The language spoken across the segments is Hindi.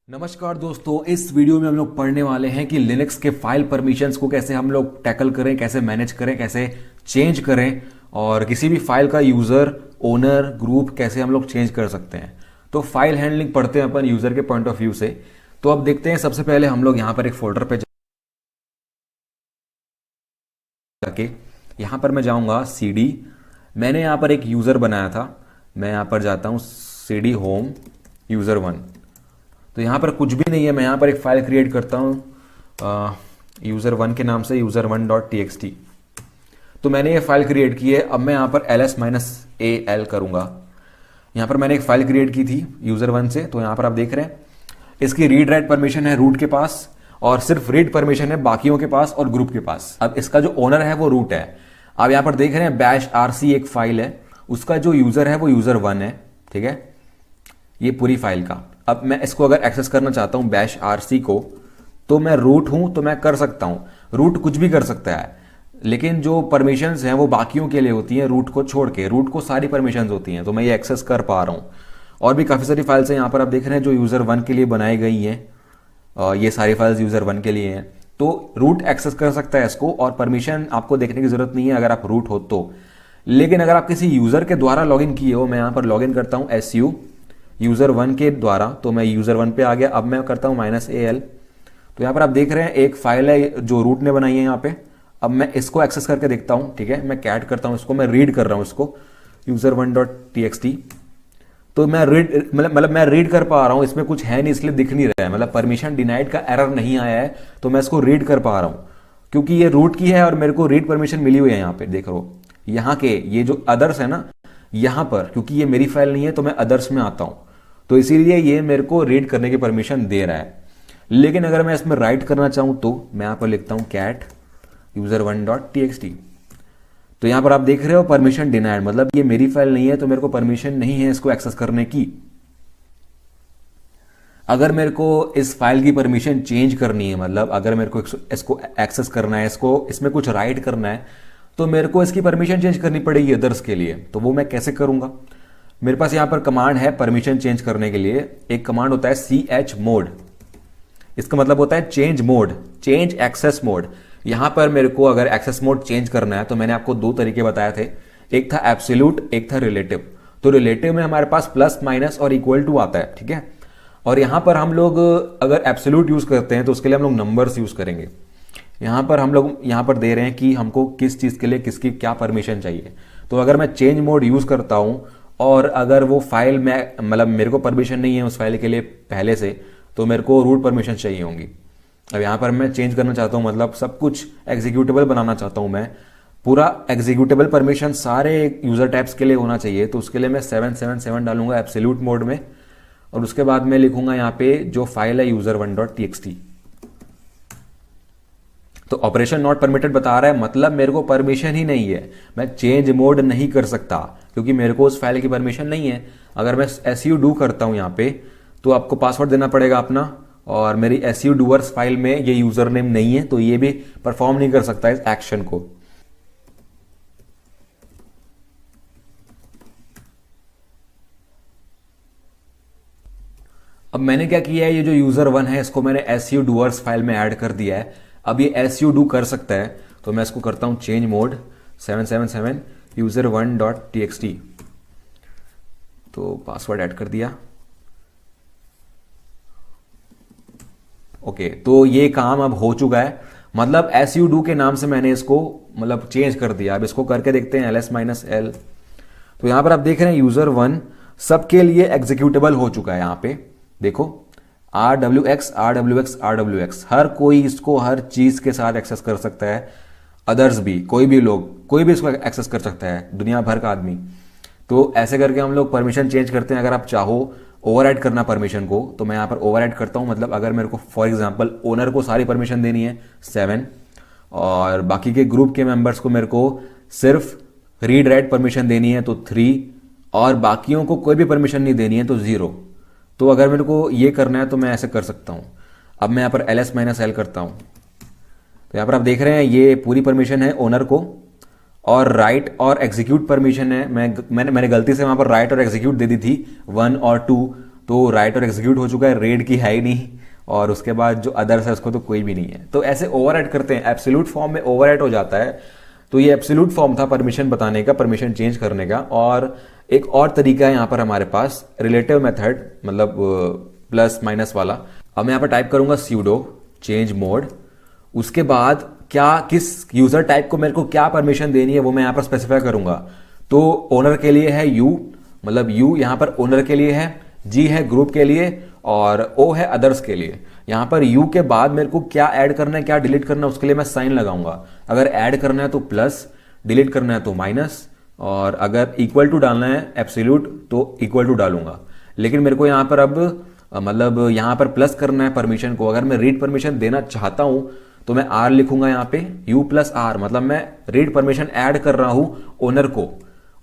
नमस्कार दोस्तों, इस वीडियो में हम लोग पढ़ने वाले हैं कि लिनक्स के फाइल परमिशंस को कैसे हम लोग टैकल करें, कैसे मैनेज करें, कैसे चेंज करें और किसी भी फाइल का यूज़र, ओनर, ग्रुप कैसे हम लोग चेंज कर सकते हैं। तो फाइल हैंडलिंग पढ़ते हैं अपन यूज़र के पॉइंट ऑफ व्यू से। तो अब देखते हैं, सबसे पहले हम लोग यहाँ पर एक फोल्डर पे जाके यहाँ पर मैं जाऊँगा CD। मैंने यहाँ पर एक यूज़र बनाया था, मैं यहाँ पर जाता हूँ CD होम user1। तो यहाँ पर कुछ भी नहीं है, मैं यहाँ पर एक फाइल क्रिएट करता हूँ user1 के नाम से user1.txt। तो मैंने ये फाइल क्रिएट की है। अब मैं यहाँ पर ls-al करूँगा। यहाँ पर मैंने एक फाइल क्रिएट की थी user1 से। तो यहाँ पर आप देख रहे हैं इसकी रीड राइट परमिशन है रूट के पास और सिर्फ रीड परमिशन है बाकियों के पास और ग्रुप के पास। अब इसका जो ओनर है वो रूट है। आप यहाँ पर देख रहे हैं bash-rc एक फाइल है, उसका जो यूज़र है वो user1 है, ठीक है, ये पूरी फाइल का। अब मैं इसको अगर एक्सेस करना चाहता हूं bash-rc को, तो मैं रूट हूं तो मैं कर सकता हूं। रूट कुछ भी कर सकता है, लेकिन जो परमिशंस हैं वो बाकियों के लिए होती हैं, रूट को छोड़ के। रूट को सारी परमिशंस होती हैं, तो मैं ये एक्सेस कर पा रहा हूं। और भी काफ़ी सारी फाइल्स हैं यहाँ पर आप देख रहे हैं जो user1 के लिए बनाई गई हैं। ये सारी फाइल्स user1 के लिए हैं। तो रूट एक्सेस कर सकता है इसको और परमिशन आपको देखने की जरूरत नहीं है अगर आप रूट हो तो। लेकिन अगर आप किसी यूज़र के द्वारा लॉगिन किए हो, मैं यहाँ पर लॉगिन करता हूँ su user1 के द्वारा, तो मैं user1 पे आ गया। अब मैं करता हूँ -al। तो यहाँ पर आप देख रहे हैं एक फाइल है जो रूट ने बनाई है यहाँ पे। अब मैं इसको एक्सेस करके देखता हूँ, ठीक है, मैं कैट करता हूँ इसको, मैं रीड कर रहा हूँ इसको user1.txt। तो मैं मैं रीड कर पा रहा हूँ, इसमें कुछ है नहीं इसलिए दिख नहीं रहा है, मतलब परमिशन डिनाइड का एरर नहीं आया है, तो मैं इसको रीड कर पा रहा हूँ क्योंकि ये रूट की है और मेरे को रीड परमिशन मिली हुई है। यहाँ पे देख लो, यहाँ के ये जो अदर्स है ना, यहाँ पर क्योंकि ये मेरी फाइल नहीं है तो मैं अदर्स में आता हूँ, तो इसीलिए ये मेरे को रीड करने की परमिशन दे रहा है। लेकिन अगर मैं इसमें राइट करना चाहूँ तो मैं यहाँ पर लिखता हूँ cat user1.txt। तो यहाँ पर आप देख रहे हो परमिशन डिनाइड, मतलब ये मेरी फाइल नहीं है तो मेरे को परमिशन नहीं है इसको एक्सेस करने की। अगर मेरे को इस फाइल की परमिशन चेंज करनी है, मतलब अगर मेरे को इसको एक्सेस करना है, इसको इसमें कुछ राइट करना है, तो मेरे को इसकी परमिशन चेंज करनी पड़ेगी अदर्स के लिए। तो वो मैं कैसे करूंगा? मेरे पास यहाँ पर कमांड है परमिशन चेंज करने के लिए। एक कमांड होता है chmod, इसका मतलब होता है change mode, change access mode. यहाँ पर मेरे को अगर एक्सेस मोड चेंज करना है तो मैंने आपको दो तरीके बताए थे, एक था एब्सोल्यूट, एक था रिलेटिव। तो रिलेटिव में हमारे पास प्लस, माइनस और इक्वल टू आता है, ठीक है। और यहाँ पर हम लोग अगर एब्सोल्यूट यूज करते हैं तो उसके लिए हम लोग नंबर्स यूज करेंगे। यहाँ पर हम लोग यहाँ पर दे रहे हैं कि हमको किस चीज के लिए किसकी क्या परमिशन चाहिए। तो अगर मैं चेंज मोड यूज करता हूँ और अगर वो फाइल में, मतलब मेरे को परमिशन नहीं है उस फाइल के लिए पहले से, तो मेरे को रूट परमिशन चाहिए होंगी। अब यहाँ पर मैं चेंज करना चाहता हूँ, मतलब सब कुछ एग्जीक्यूटेबल बनाना चाहता हूँ, मैं पूरा एग्जीक्यूटेबल परमिशन सारे यूजर टैब्स के लिए होना चाहिए। तो उसके लिए मैं 777 डालूंगा एब्सोल्यूट मोड में और उसके बाद मैं लिखूंगा यहाँ पे जो फाइल है user1.txt। तो ऑपरेशन नॉट परमिटेड बता रहा है, मतलब मेरे को परमिशन ही नहीं है, मैं चेंज मोड नहीं कर सकता क्योंकि मेरे को उस फाइल की परमिशन नहीं है। अगर मैं su do करता हूं यहाँ पे तो आपको पासवर्ड देना पड़ेगा अपना, और मेरी su doers फाइल में ये यूजर नेम नहीं है तो ये भी परफॉर्म नहीं कर सकता इस एक्शन को। अब मैंने क्या किया है, ये जो user1 है इसको मैंने su doers फाइल में ऐड कर दिया है। अब ये su do कर सकता है, तो मैं इसको करता हूं चेंज मोड 777 user1.txt। तो पासवर्ड ऐड कर दिया। ओके, तो ये काम अब हो चुका है, मतलब su do के नाम से मैंने इसको मतलब चेंज कर दिया। अब इसको करके देखते हैं ls-l। तो यहां पर आप देख रहे हैं user1 सबके लिए एग्जीक्यूटेबल हो चुका है। यहां पे देखो rwx हर कोई इसको हर चीज के साथ एक्सेस कर सकता है, अदर्स भी, कोई भी लोग, कोई भी इसको एक्सेस कर सकता है, दुनिया भर का आदमी। तो ऐसे करके हम लोग परमिशन चेंज करते हैं। अगर आप चाहो ओवरराइड करना परमिशन को, तो मैं यहाँ पर ओवरराइड करता हूँ। मतलब अगर मेरे को फॉर एग्जांपल ओनर को सारी परमिशन देनी है 7 और बाकी के ग्रुप के मेंबर्स को मेरे को सिर्फ रीड राइट परमिशन देनी है तो 3 और बाकियों को कोई भी परमिशन नहीं देनी है तो 0। तो अगर मेरे को ये करना है तो मैं ऐसे कर सकता हूँ। अब मैं यहाँ पर ls-l करता हूँ, तो यहाँ पर आप देख रहे हैं ये पूरी परमिशन है ओनर को, और राइट और एग्जीक्यूट परमिशन है। मैंने गलती से वहां पर राइट और एग्जीक्यूट दे दी थी 1 और 2, तो राइट और एग्जीक्यूट हो चुका है, रीड की है ही नहीं, और उसके बाद जो अदर्स है उसको तो कोई भी नहीं है। तो ऐसे ओवरराइड करते हैं, एब्सोल्यूट फॉर्म में ओवरराइड हो जाता है। तो ये एब्सोल्यूट फॉर्म था परमिशन बताने का, परमिशन चेंज करने का। और एक और तरीका है यहाँ पर हमारे पास, रिलेटिव मेथड, मतलब प्लस माइनस वाला। अब मैं यहाँ पर टाइप करूंगा sudo चेंज मोड, उसके बाद क्या किस यूजर टाइप को मेरे को क्या परमिशन देनी है वो मैं यहाँ पर स्पेसिफाई करूंगा। तो ओनर के लिए है यू, मतलब यू यहाँ पर ओनर के लिए है, जी है ग्रुप के लिए, और ओ है अदर्स के लिए। यहाँ पर यू के बाद मेरे को क्या ऐड करना है क्या डिलीट करना है उसके लिए मैं साइन लगाऊंगा। अगर ऐड करना है तो प्लस, डिलीट करना है तो माइनस, और अगर इक्वल टू डालना है एब्सोल्यूट तो इक्वल टू डालूंगा। लेकिन मेरे को यहाँ पर अब मतलब यहाँ पर प्लस करना है परमिशन को। अगर मैं रीड परमिशन देना चाहता हूं तो मैं आर लिखूंगा यहाँ पे, यू प्लस आर, मतलब मैं रीड परमिशन ऐड कर रहा हूं ओनर को,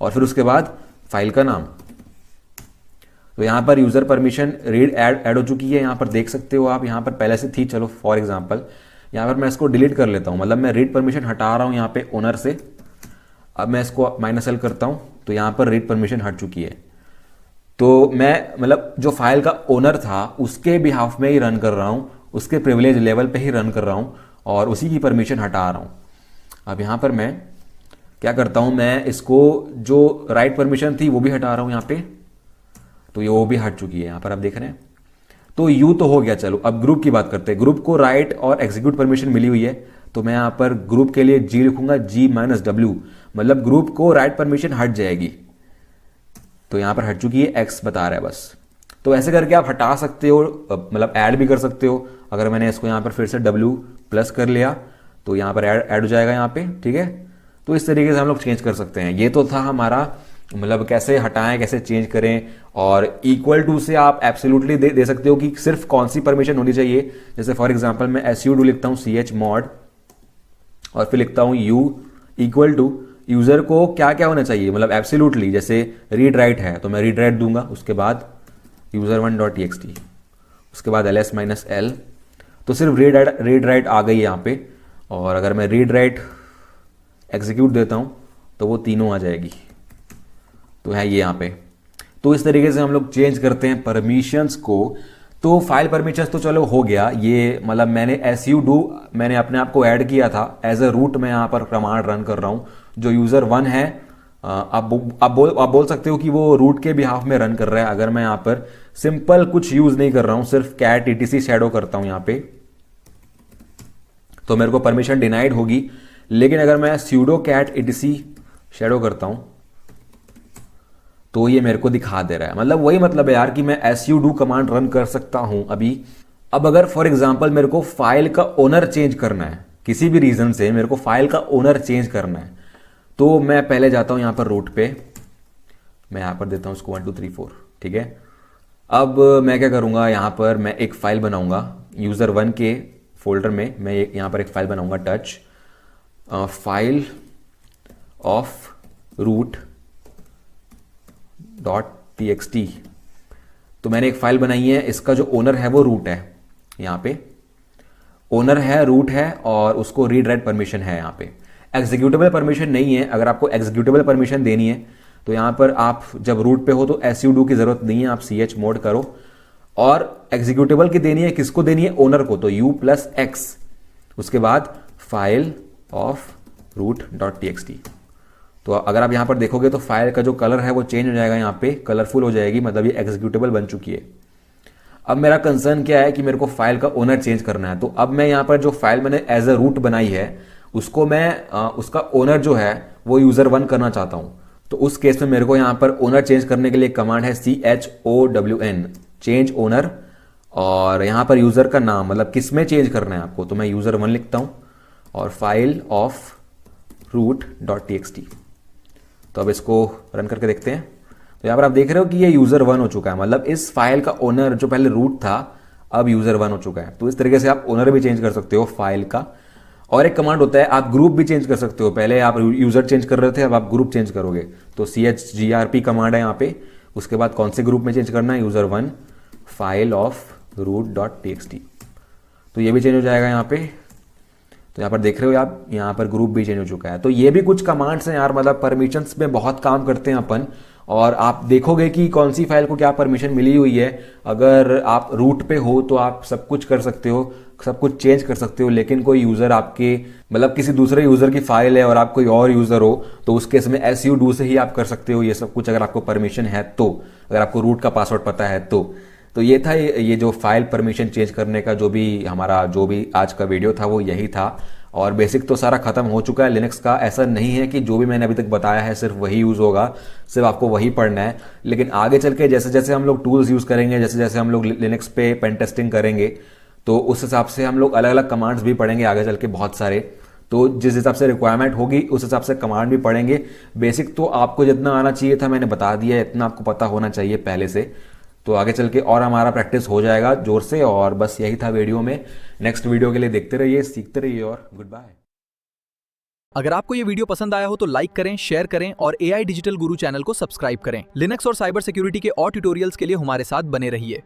और फिर उसके बाद फाइल का नाम। तो यहां पर यूजर परमिशन रीड ऐड हो चुकी है, यहां पर देख सकते हो आप, यहां पर पहले से थी। चलो फॉर एग्जांपल यहां पर मैं इसको डिलीट कर लेता हूं, मतलब मैं रीड परमिशन हटा रहा हूं यहां पे ओनर से। अब मैं इसको -L करता हूं तो यहां पर रीड परमिशन हट चुकी है। तो मैं मतलब जो फाइल का ओनर था उसके बिहाफ में ही रन कर रहा हूं, उसके प्रिविलेज लेवल पे ही रन कर रहा हूं, और उसी की परमिशन हटा रहा हूं। अब यहां पर मैं क्या करता हूं, मैं इसको जो राइट परमिशन थी वो भी हटा रहा हूं यहां पे, तो ये वो भी हट चुकी है, यहां पर आप देख रहे हैं। तो यू तो हो गया। चलो अब ग्रुप की बात करते हैं। ग्रुप को राइट और एग्जीक्यूट परमिशन मिली हुई है, तो मैं यहां पर ग्रुप के लिए जी लिखूंगा, G-W, मतलब ग्रुप को राइट परमिशन हट जाएगी। तो यहां पर हट चुकी है, एक्स बता रहा है बस। तो ऐसे करके आप हटा सकते हो, मतलब ऐड भी कर सकते हो। अगर मैंने इसको यहां पर फिर से W प्लस कर लिया तो यहां पर ऐड हो जाएगा यहां पे, ठीक है। तो इस तरीके से हम लोग चेंज कर सकते हैं। ये तो था हमारा मतलब कैसे हटाएं कैसे चेंज करें। और इक्वल टू से आप एब्सोल्युटली दे सकते हो कि सिर्फ कौन सी परमिशन होनी चाहिए। जैसे फॉर एग्जांपल मैं sudo लिखता हूं chmod और फिर लिखता हूं u इक्वल टू यूजर को क्या क्या होना चाहिए, मतलब एब्सोल्युटली। जैसे रीड राइट है तो मैं रीड राइट दूंगा, उसके बाद user1.txt, उसके बाद ls-l। तो सिर्फ रीड राइट आ गई यहां पे। और अगर मैं रीड राइट एग्जीक्यूट देता हूं तो वो तीनों आ जाएगी, तो है ये यहां पे। तो इस तरीके से हम लोग चेंज करते हैं परमिशंस को। तो फाइल परमिशंस तो चलो हो गया, ये मतलब मैंने sudo मैंने अपने आप को ऐड किया था एज अ रूट। मैं यहां पर कमांड रन कर रहा हूं जो यूजर 1 है। आप बोल सकते हो कि वो रूट के बिहाफ में रन कर रहा है। अगर मैं यहां पर सिंपल कुछ यूज नहीं कर रहा हूं, सिर्फ cat etc शैडो करता हूं यहां पे, तो मेरे को परमिशन डिनाइड होगी। लेकिन अगर मैं sudo cat etc शैडो करता हूं तो ये मेरे को दिखा दे रहा है। मतलब वही मतलब है यार कि मैं sudo कमांड रन कर सकता हूं अभी। अब अगर फॉर एग्जांपल मेरे को फाइल का ओनर चेंज करना है, किसी भी रीजन से मेरे को फाइल का ओनर चेंज करना है, तो मैं पहले जाता हूं यहां पर रूट पे, मैं यहां पर देता हूं उसको 1 2 3 4, ठीक है। अब मैं क्या करूंगा, यहां पर मैं एक फाइल बनाऊंगा यूजर 1 के फोल्डर में। मैं यहां पर एक फाइल बनाऊंगा touch file of root .txt। तो मैंने एक फाइल बनाई है, इसका जो ओनर है वो रूट है। यहां पे ओनर है, रूट है, और उसको रीड राइट परमिशन है। यहां पे एग्जीक्यूटेबल परमिशन नहीं है। अगर आपको एग्जीक्यूटेबल परमिशन देनी है तो यहां पर आप जब रूट पे हो तो sudo की जरूरत नहीं है, आप chmod करो। और एग्जीक्यूटेबल की देनी है, किसको देनी है, ओनर को, तो u+x, उसके बाद फाइल ऑफ root.txt। तो अगर आप यहां पर देखोगे तो फाइल का जो कलर है वो चेंज हो जाएगा, यहां पे कलरफुल हो जाएगी, मतलब ये एग्जीक्यूटेबल बन चुकी है। अब मेरा कंसर्न क्या है कि मेरे को फाइल का ओनर चेंज करना है। तो अब मैं यहां पर जो फाइल मैंने एज अ रूट बनाई है उसको मैं उसका ओनर जो है वो यूजर 1 करना चाहता हूं। तो उस केस में मेरे को यहां पर ओनर चेंज करने के लिए कमांड है CHOWN चेंज ओनर, और यहां पर यूजर का नाम, मतलब किस में चेंज करना है आपको, तो मैं यूजर 1 लिखता हूं और फाइल ऑफ root.txt। तो अब इसको रन करके देखते हैं। तो यहां पर आप देख रहे हो कि ये यूजर 1 हो चुका है, मतलब इस फाइल का ओनर जो पहले रूट था अब यूजर 1 हो चुका है। तो इस तरीके से आप ओनर भी चेंज कर सकते हो फाइल का। और एक कमांड होता है, आप ग्रुप भी चेंज कर सकते हो। पहले आप यूजर चेंज कर रहे थे, अब आप ग्रुप चेंज करोगे, तो chgrp कमांड है यहाँ पे। उसके बाद कौन से ग्रुप में चेंज करना है, यूजर 1 फाइल ऑफ root.txt। तो ये भी चेंज हो जाएगा यहाँ पे। तो यहाँ पर देख रहे हो आप, यहाँ पर ग्रुप भी चेंज हो चुका है। तो ये भी कुछ कमांड्स हैं यार, मतलब परमिशंस में बहुत काम करते हैं अपन। और आप देखोगे कि कौन सी फाइल को क्या परमिशन मिली हुई है। अगर आप रूट पे हो तो आप सब कुछ कर सकते हो, सब कुछ चेंज कर सकते हो, लेकिन कोई यूज़र आपके मतलब किसी दूसरे यूज़र की फाइल है और आप कोई और यूज़र हो तो उस केस में SU से ही आप कर सकते हो ये सब कुछ, अगर आपको परमिशन है तो, अगर आपको रूट का पासवर्ड पता है तो ये था ये जो फाइल परमिशन चेंज करने का जो भी आज का वीडियो था वो यही था। और बेसिक तो सारा खत्म हो चुका है लिनक्स का। ऐसा नहीं है कि जो भी मैंने अभी तक बताया है सिर्फ वही यूज़ होगा, सिर्फ आपको वही पढ़ना है। लेकिन आगे चल के जैसे जैसे हम लोग टूल्स यूज़ करेंगे, जैसे जैसे हम लोग लिनक्स पे पेन टेस्टिंग करेंगे, तो उस हिसाब से हम लोग अलग अलग कमांड्स भी पढ़ेंगे आगे चल के बहुत सारे। तो जिस हिसाब से रिक्वायरमेंट होगी उस हिसाब से कमांड भी पढ़ेंगे। बेसिक तो आपको जितना आना चाहिए था मैंने बता दिया है, इतना आपको पता होना चाहिए पहले से। तो आगे चल के और हमारा प्रैक्टिस हो जाएगा जोर से। और बस यही था वीडियो में। नेक्स्ट वीडियो के लिए देखते रहिए, सीखते रहिए और गुड बाय। अगर आपको ये वीडियो पसंद आया हो तो लाइक करें, शेयर करें और AI डिजिटल गुरु चैनल को सब्सक्राइब करें। लिनक्स और साइबर सिक्योरिटी के और ट्यूटोरियल्स के लिए हमारे साथ बने रहिए।